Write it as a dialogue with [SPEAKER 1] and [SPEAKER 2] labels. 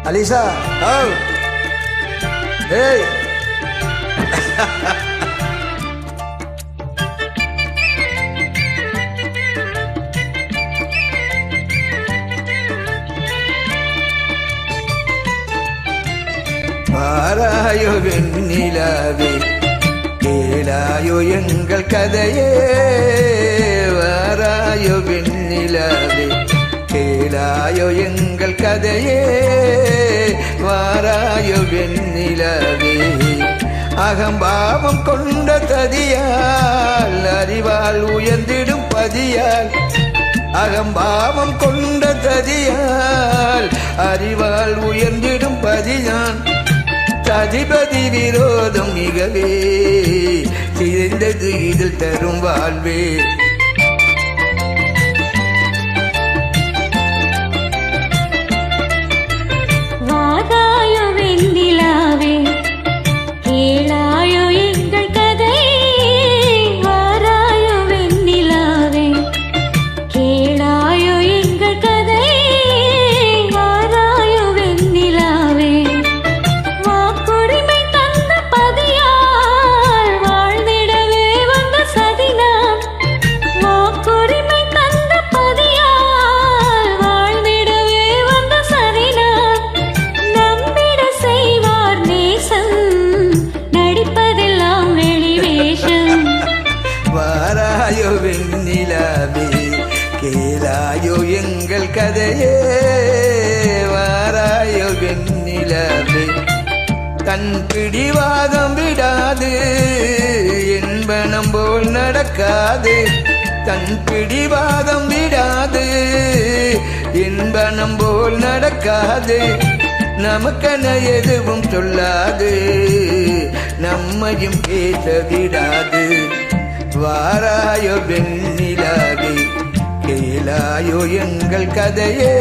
[SPEAKER 1] அலிசா ஏய் வாராயோ வெண்ணிலாவே கேளாயோ எங்கள் கதையே வாராயோ வெண்ணிலாவே கேளாயோ எங்கள் கதையே வாராயோ வெண்ணிலாவே அகம்பாவம் கொண்ட ததியால் அறிவால் உயர்ந்திடும் பதியால் அகம்பாவம் கொண்ட ததியால் அறிவால் உயர்ந்திடும் பதியான் அதிபதி விரோதம் மிகவே சிறந்தது இதில் தரும் வாழ்வே
[SPEAKER 2] வாராயோ வெண்ணிலாவே கேளாயோ எங்கள் கதை வாராயோ வெண்ணிலாவே கேளாயோ எங்கள் கதை வாராயோ வெண்ணிலாவே வாக்குரிமை தந்த பதியால் வாழ்ந்திடவே வந்த சதினான் வாக்குரிமை தந்த பதியால் வாழ்ந்திடவே வந்த சதினான் நம்பிட செய்வார் நேசம் நடிப்பதெல்லாம் வெளிவேஷம்
[SPEAKER 1] வாராயோ வெண்ணிலாவே கேளாயோ எங்கள் கதையே வாராயோ வெண்ணிலாவே தன் பிடிவாதம் விடாது என்பனம் போல் நடக்காது தன் பிடிவாதம் விடாது என்பனம் போல் நடக்காது நமக்கென எதுவும் சொல்லாது நம்மையும் பேச விடாது வாராயோ வெண்ணிலாவே கேளாயோ எங்கள் கதையே